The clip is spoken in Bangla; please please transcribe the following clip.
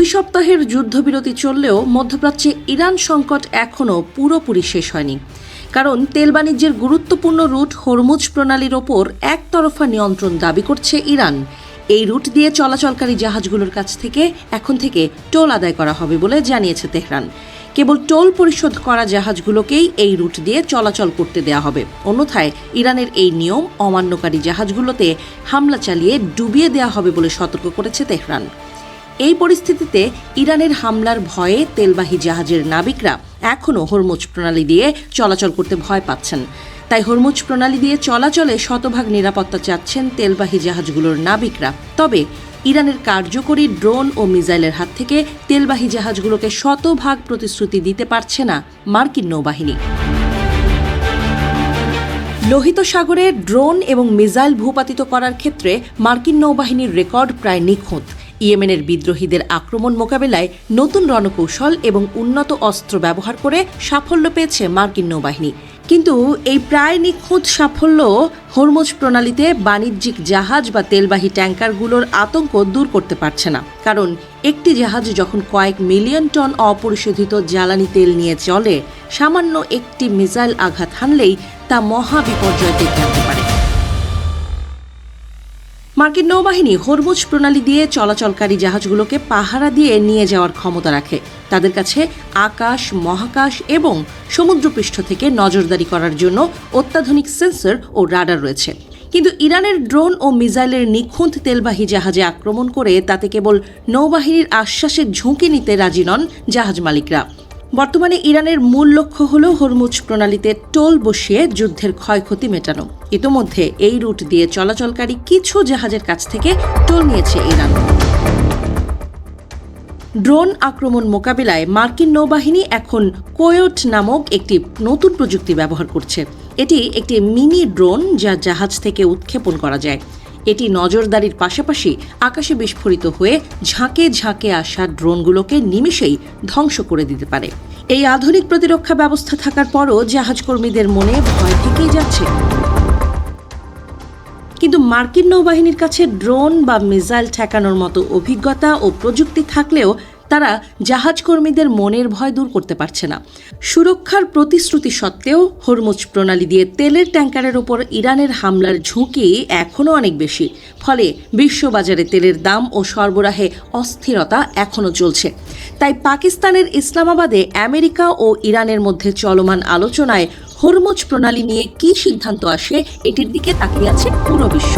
2 সপ্তাহের যুদ্ধবিরতি চললেও মধ্যপ্রাচ্যে ইরান সংকট এখনও পুরোপুরি শেষ হয়নি। কারণ তেল বাণিজ্যের গুরুত্বপূর্ণ রুট হরমুজ প্রণালীর ওপর একতরফা নিয়ন্ত্রণ দাবি করছে ইরান। এই রুট দিয়ে চলাচলকারী জাহাজগুলোর কাছ থেকে এখন থেকে টোল আদায় করা হবে বলে জানিয়েছে তেহরান। কেবল টোল পরিশোধ করা জাহাজগুলোকেই এই রুট দিয়ে চলাচল করতে দেওয়া হবে। অন্যথায় ইরানের এই নিয়ম অমান্যকারী জাহাজগুলোতে হামলা চালিয়ে ডুবিয়ে দেওয়া হবে বলে সতর্ক করেছে তেহরান। এই পরিস্থিতিতে ইরানের হামলার ভয়ে তেলবাহী জাহাজের নাবিকরা এখনও হরমুজ প্রণালী দিয়ে চলাচল করতে ভয় পাচ্ছেন। তাই হরমুজ প্রণালী দিয়ে চলাচলে শতভাগ নিরাপত্তা চাচ্ছেন তেলবাহী জাহাজগুলোর নাবিকরা। তবে ইরানের কার্যকরী ড্রোন ও মিসাইলের হাত থেকে তেলবাহী জাহাজগুলোকে শতভাগ প্রতিশ্রুতি দিতে পারছে না মার্কিন নৌবাহিনী। লোহিত সাগরে ড্রোন এবং মিসাইল ভূপাতিত করার ক্ষেত্রে মার্কিন নৌবাহিনীর রেকর্ড প্রায় নিখুঁত। ইয়েমেনের বিদ্রোহীদের আক্রমণ মোকাবেলায় নতুন রণকৌশল এবং উন্নত অস্ত্র ব্যবহার করে সাফল্য পেয়েছে মার্কিন নৌবাহিনী। কিন্তু এই প্রায় নিখুঁত সাফল্য হরমুজ প্রণালীতে বাণিজ্যিক জাহাজ বা তেলবাহী ট্যাঙ্কারগুলোর আতঙ্ক দূর করতে পারছে না। কারণ একটি জাহাজ যখন কয়েক মিলিয়ন টন অপরিশোধিত জ্বালানি তেল নিয়ে চলে, সামান্য একটি মিসাইল আঘাত হানলেই তা মহা বিপর্যয় ডেকে আনতে পারে। মার্কিন নৌবাহিনী হরমুজ প্রণালী দিয়ে চলাচলকারী জাহাজগুলোকে পাহারা দিয়ে নিয়ে যাওয়ার ক্ষমতা রাখে। তাদের কাছে আকাশ, মহাকাশ এবং সমুদ্রপৃষ্ঠ থেকে নজরদারি করার জন্য অত্যাধুনিক সেন্সর ও রাডার রয়েছে। কিন্তু ইরানের ড্রোন ও মিসাইলের নিখুঁত তেলবাহী জাহাজে আক্রমণ করে তাতে কেবল নৌবাহিনীর আশ্বাসের ঝুঁকি নিতে রাজি নন জাহাজ মালিকরা। বর্তমানে ইরানের মূল লক্ষ্য হল হরমুজ প্রণালীতে টোল বসিয়ে যুদ্ধের ক্ষয়ক্ষতি মেটানো। ইতোমধ্যে এই রুট দিয়ে চলাচলকারী কিছু জাহাজের কাছ থেকে টোল নিয়েছে ইরান। ড্রোন আক্রমণ মোকাবিলায় মার্কিন নৌবাহিনী এখন কোয়োট নামক একটি নতুন প্রযুক্তি ব্যবহার করছে। এটি একটি মিনি ড্রোন যা জাহাজ থেকে উৎক্ষেপণ করা যায়। এটি নজরদারির পাশাপাশি আকাশে বিস্ফোরিত হয়ে ঝাঁকে ঝাঁকে আসা ড্রোনগুলোকে নিমেষেই ধ্বংস করে দিতে পারে। এই আধুনিক প্রতিরক্ষা ব্যবস্থা থাকার পরও জাহাজকর্মীদের মনে ভয় থেকেই যাচ্ছে। কিন্তু মার্কিন নৌবাহিনীর কাছে ড্রোন বা মিসাইল ঠেকানোর মতো অভিজ্ঞতা ও প্রযুক্তি থাকলেও তারা জাহাজকর্মীদের মনের ভয় দূর করতে পারছে না। সুরক্ষার প্রতিশ্রুতি সত্ত্বেও হরমুজ প্রণালী দিয়ে তেলের ট্যাঙ্কারের ওপর ইরানের হামলার ঝুঁকি এখনও অনেক বেশি। ফলে বিশ্ববাজারে তেলের দাম ও সরবরাহে অস্থিরতা এখনও চলছে। তাই পাকিস্তানের ইসলামাবাদে আমেরিকা ও ইরানের মধ্যে চলমান আলোচনায় হরমুজ প্রণালী নিয়ে কী সিদ্ধান্ত আসে এটির দিকে তাকিয়ে আছে পুরো বিশ্ব।